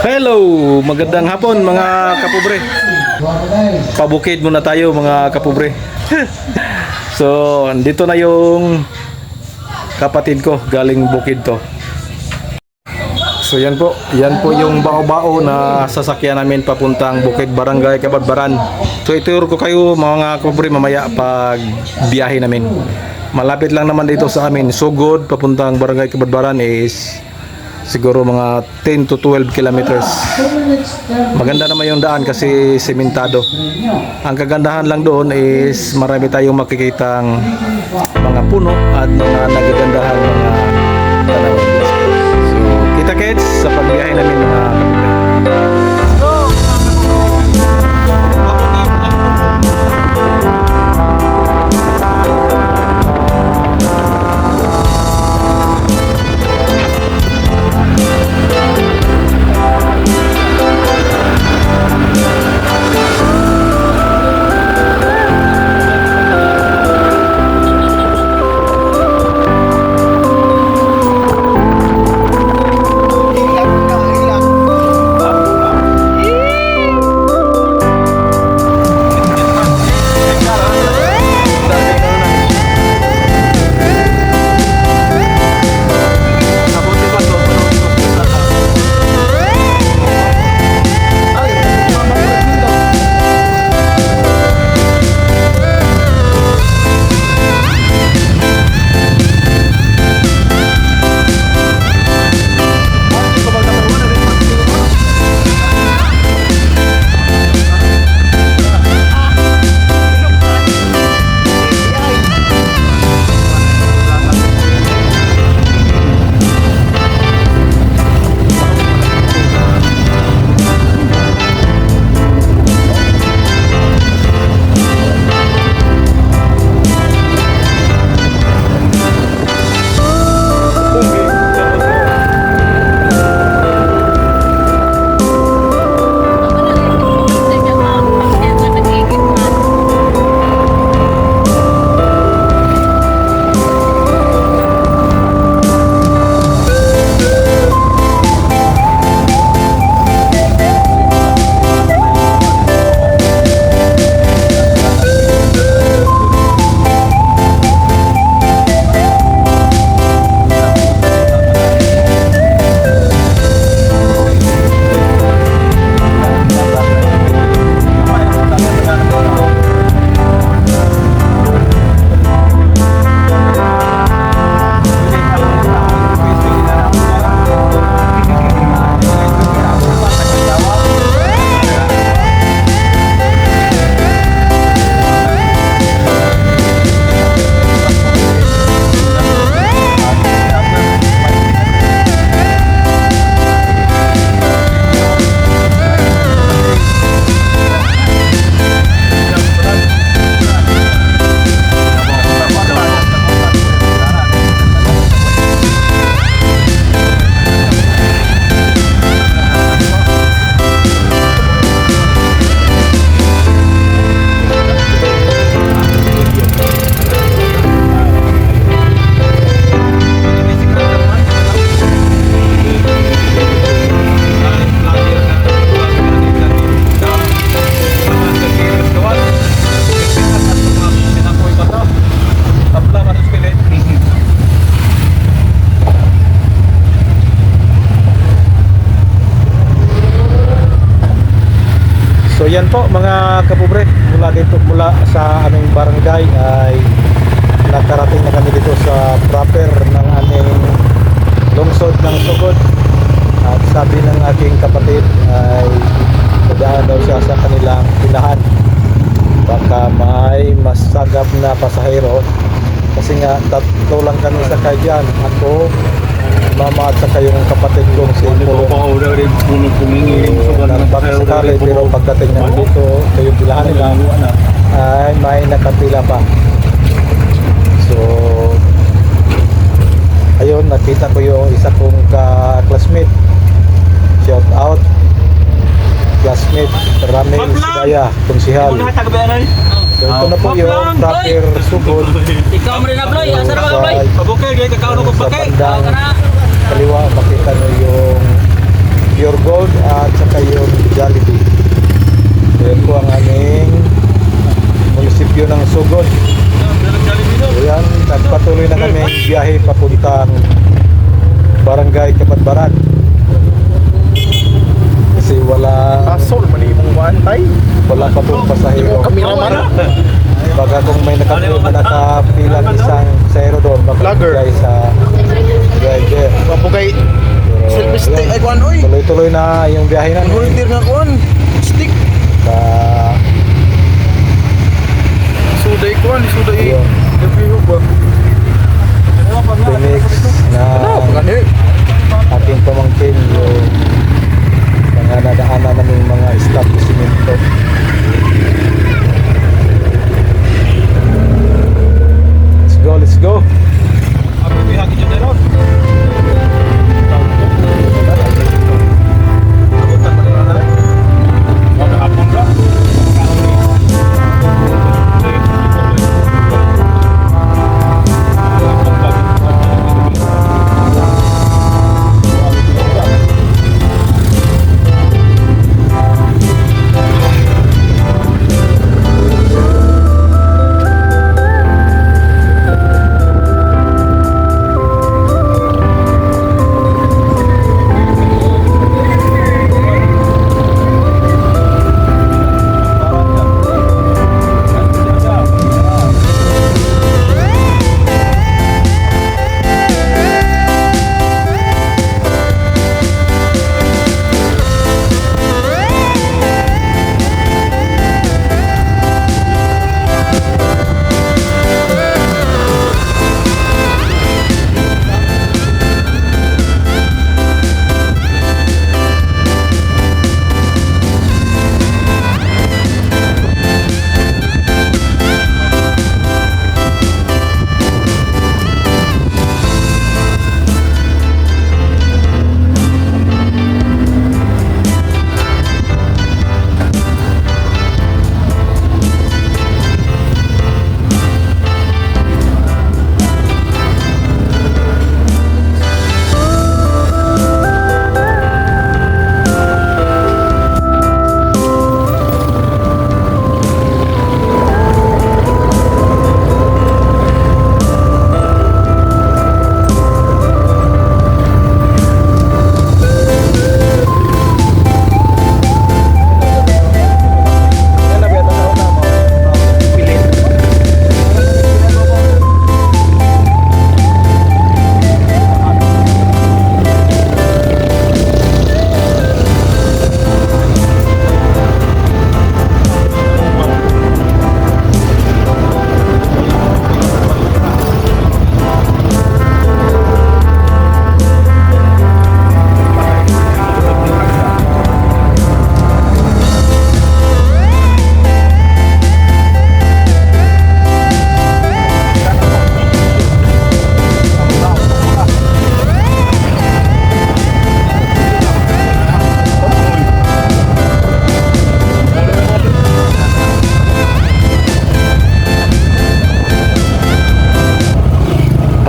Hello, magandang hapon mga kapobre. Pabukid muna tayo mga kapobre. So, dito na yung kapatid ko, galing bukid to. So yan po yung bao-bao na sasakyan namin papuntang Bukid Barangay Kabadbaran. So ituro ko kayo mga kapobre mamaya pag biyahe namin. Malapit lang naman dito sa amin, Sugod papuntang Barangay Kabadbaran is siguro mga 10 to 12 kilometers. Maganda naman yung daan kasi sementado. Ang kagandahan lang doon is marami tayong makikitang mga puno at mga nagagandahang mga tanawin. So kita-kits sa pagbiyahe namin mga kapobre. So yan po mga kapobre, mula sa aming barangay ay nakarating na kami dito sa proper ng aming lungsod ng Sugod. At sabi ng aking kapatid ay dadaan daw siya sa kanilang pilahan. Baka may masagap na pasahero kasi nga tatlo lang kami sakay dyan. Ako, mama at saka yung kapatid kong si Pulong. Baka sakali pero pagdating na dito sa yung pilahan nila ay may nakapila pa. So ayun, nakita ko yung isa kong ka-classmate. Shout out classmate Ramil Sigaya, konsihal. So ito na po yung proper Sugod. Ikaw mo rin na Bloy, asa na mga Bloy? Pabukay, kakao na ko bakay. Kaliwa, makita nyo yung Pure Gold at saka yung Jollibee. So yan po ang aming munisipyo ng Sugod. So yan, nagpatuloy na kami biyahe papuntang Barangay Kapatbaran. Kasi wala pa pong pasahero. Baga kung may nakapilang isang pasahero doon, magbigay sa driver. Papugay Pero stick yun, ay kuan oy. tuloy-tuloy na yung biyahe namin. Volunteer nga kuan. Stick. Sa Suday kuan, suday. Ayun. Every ba? Phoenix na Pagani. aking pamangkin yung mga nadaanan naming mga establishmento. Let's go.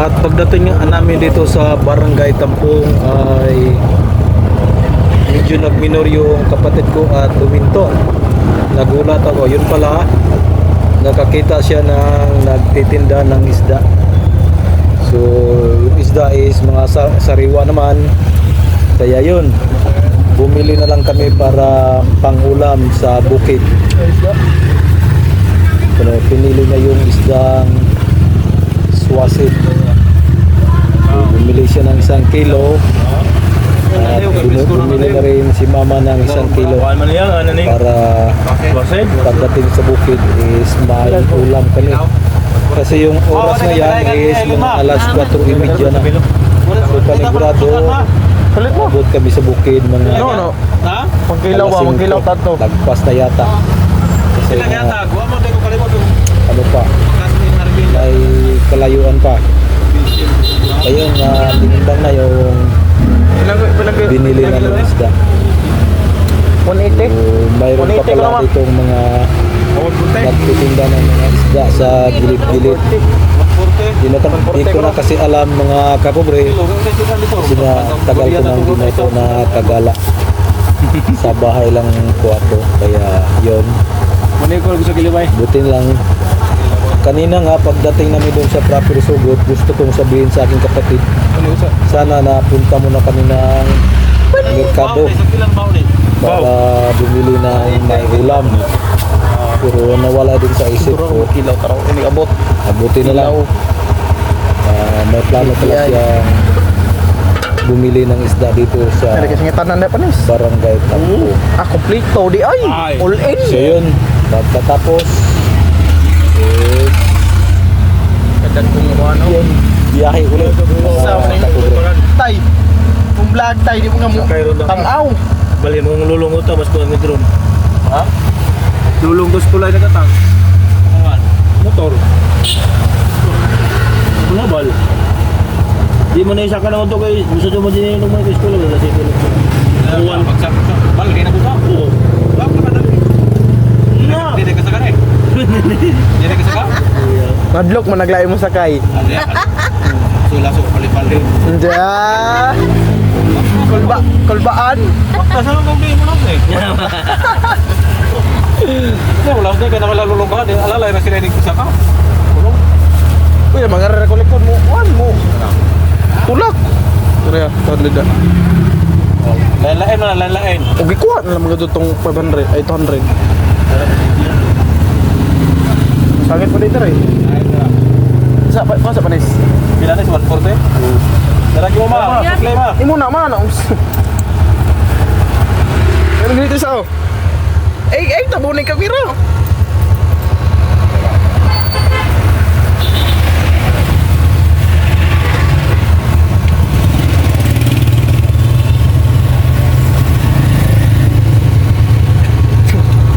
At pagdating namin dito sa Barangay Tampong ay medyo nagminor yung kapatid ko at luminto. Nagulat ako, yun pala nakakita siya ng nagtitinda ng isda. So yung isda is mga sariwa naman, kaya yun, bumili na lang kami para pangulam sa bukid. Pero pinili na yung isdang swasit. Bumili siya ng 1 kilo at bumili na rin si mama ng 1 kilo para pagdating sa bukid is may ulam kami. Kasi yung oras na yan is mga alas 4:30 na. So panigurado abot kami sa bukid mga Pangkilaw ba? Pangkilaw tato. lagpas na yata. Kasi ano pa, may kalayuan pa. Ayun, tinimbang na yung binili na ng isda. 180? So, mayroon pa 180 pala naman. ditong mga nagtitinda ng mga isda sa gilid-gilid. Di ko na kasi alam mga kapobre. Kasi nga tagal ko nang di na ito nakagala. Sa bahay lang ko ako. Kaya yon. Buti lang. Kanina nga pagdating namin doon sa proper sugot, gusto kong sabihin sa aking kapatid, sana napunta mo na kami ng merkado para bumili ng may ulam. Pero nawala din sa isip ko. Abuti na lang. May plano pala siyang bumili ng isda dito sa barangay Tampo. Kompleto di ay. All in. So yun, pagkatapos is Kadan kung ano. yun, biyahe ulit. Tay. Kung vlog tay di mo nga mo. Tanaw. Bali mo lulungot ta bas ko ang drone. Ha? Lulunggos ko lang nakatang. Motor. Mga bal. Di mo na isa ka na ito kay gusto mo din yung mga school wala sa ito. Awan pagsak. Bal kay na buta. Oo. Bak ka na. Hindi ka sakay. Hindi ka sakay. Madlok man naglay mo sakay. Sula so pali-pali. Nda. Kulbaan. Kasama kong di mo lang eh. Wala din kaya wala lulunggan. Alalay na sila din sa ka. Kuya mga rekolekton mo. Wan mo. Tulak. Kaya tadlida. Lain-lain na lain-lain. Ugi kuha na lang mga tutong 500 ay 200. Sangit pa dito rin. Sa panis. Bila na si 140? Daragi mo ma. Play ma. Imo na man. Ano dito sa o? Tabunin ka mira.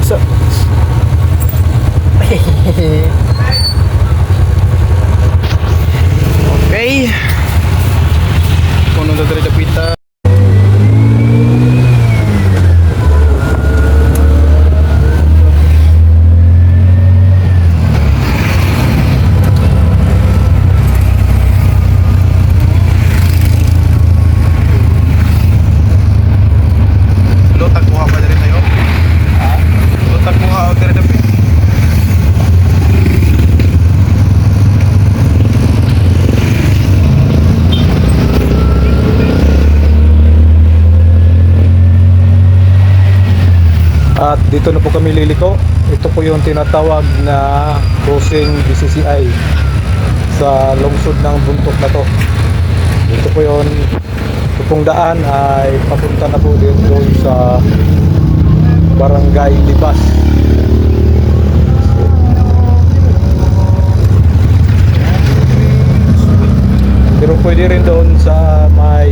So. Okay. Kung nung dadali pita. Lotag mo pa diri tayo. Lotag mo ha diri dapat. At dito na po kami liliko. Ito po yung tinatawag na crossing BCCI sa lungsod ng Buntok na to. Ito po yun. Ito pong daan ay papunta na po din doon sa Barangay Libas. Pero pwede rin doon sa may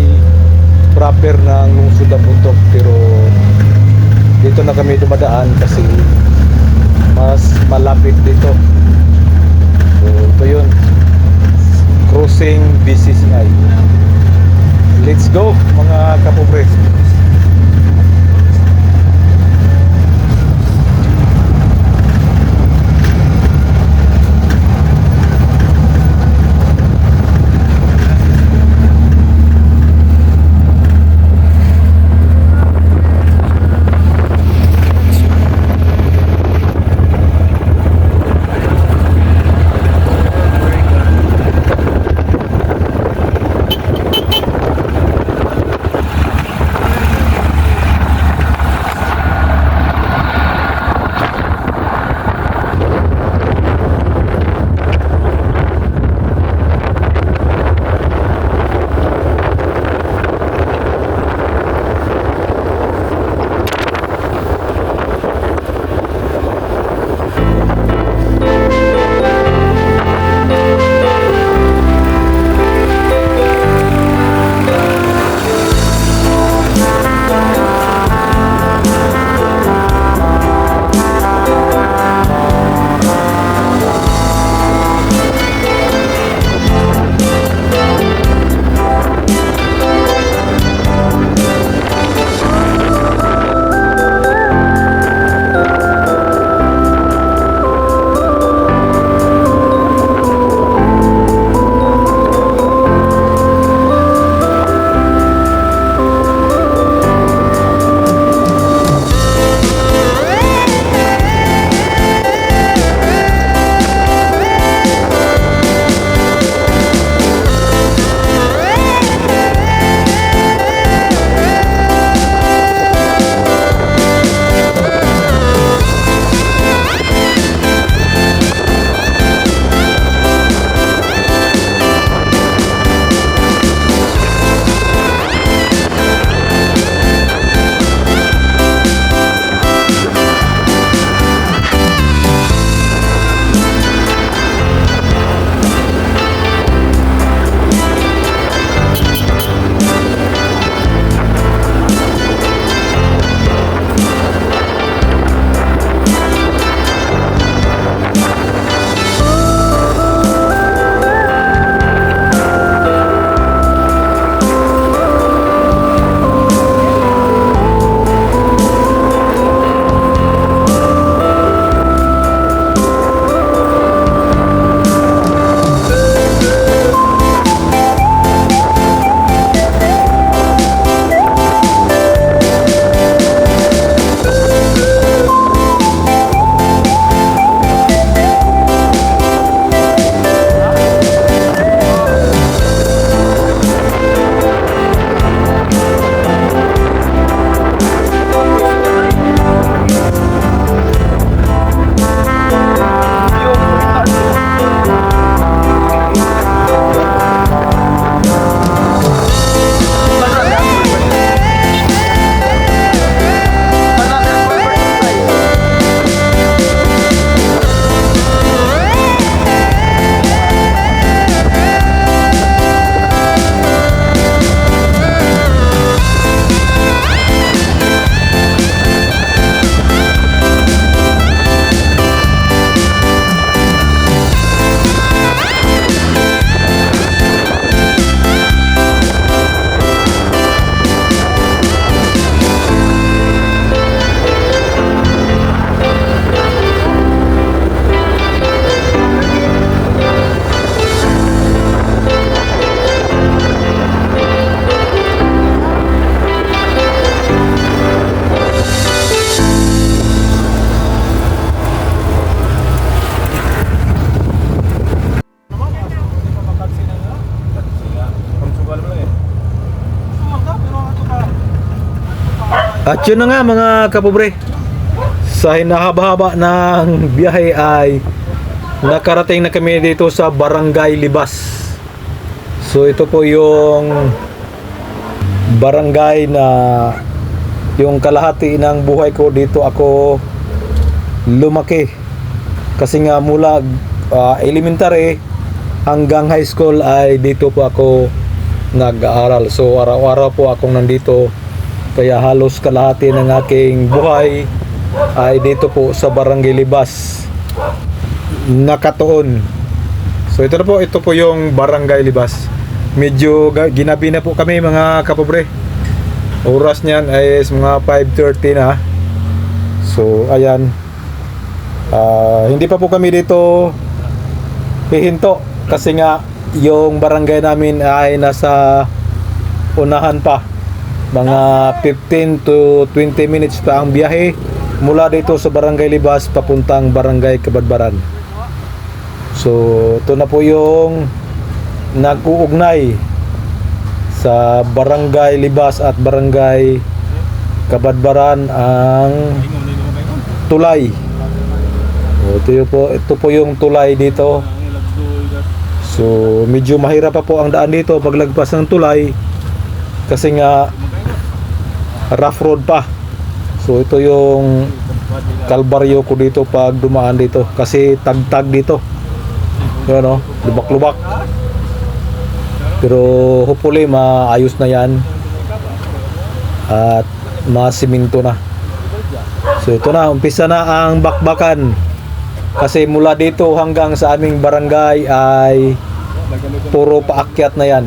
proper ng lungsod ng Buntok. Pero dito na kami dumadaan kasi mas malapit dito. So ito yun, crossing BCCI. Let's go mga kapobre. At yun na nga mga kapobre, sa hinahaba-haba ng biyahe ay nakarating na kami dito sa Barangay Libas. So ito po yung barangay na yung kalahati ng buhay ko dito ako lumaki. Kasi nga mula elementary hanggang high school ay dito po ako nag-aaral. So araw-araw po akong nandito. Kaya halos kalahati ng aking buhay ay dito po sa Barangay Libas nakatuon. So ito po yung Barangay Libas. Medyo ginabi na po kami mga kapobre. Oras niyan ay mga 5:30 na. So ayan, hindi pa po kami dito hihinto kasi nga yung barangay namin ay nasa unahan pa. Mga 15 to 20 minutes pa ang biyahe mula dito sa Barangay Libas papuntang Barangay Kabadbaran. So ito na po yung nag-uugnay sa Barangay Libas at Barangay Kabadbaran ang tulay. Ito po yung tulay dito. So medyo mahirap pa po ang daan dito paglagpas ng tulay kasi nga rough road pa. So ito yung kalbaryo ko dito pag dumaan dito kasi tagtag dito. Ano, lubak-lubak. Pero hopefully maayos na yan at masiminto na. So ito na, umpisa na ang bakbakan. Kasi mula dito hanggang sa aming barangay ay puro paakyat na yan.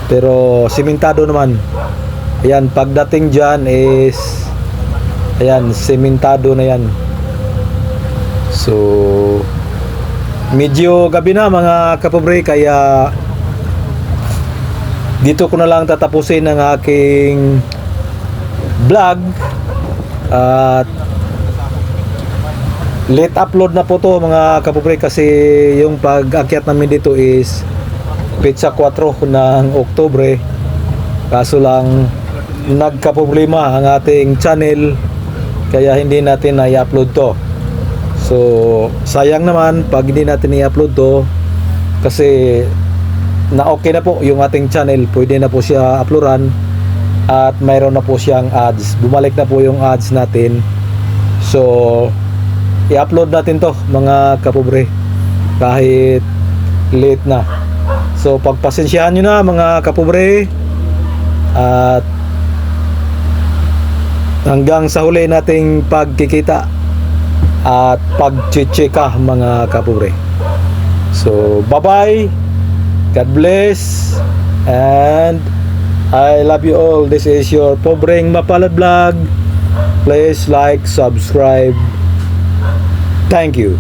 Pero simentado naman. Ayan, pagdating dyan is ayan, sementado na yan. So medyo gabi na mga kapobre, kaya dito ko na lang tatapusin ang aking vlog. At late upload na po to mga kapobre kasi yung pag-akyat namin dito is petsa 4 ng Oktubre. Kaso lang nagka-problema ang ating channel kaya hindi natin na-upload to. So sayang naman pag hindi natin i-upload to kasi na okay na po yung ating channel, pwede na po siya uploadan at mayroon na po siyang ads, bumalik na po yung ads natin. So i-upload natin to mga kapobre kahit late na. So pagpasensyahan nyo na mga kapobre at hanggang sa huli nating pagkikita at pagchichika mga kapobre. So bye bye, God bless, and I love you all. This is your Pobreng Mapalad Vlog. Please like, subscribe. Thank you.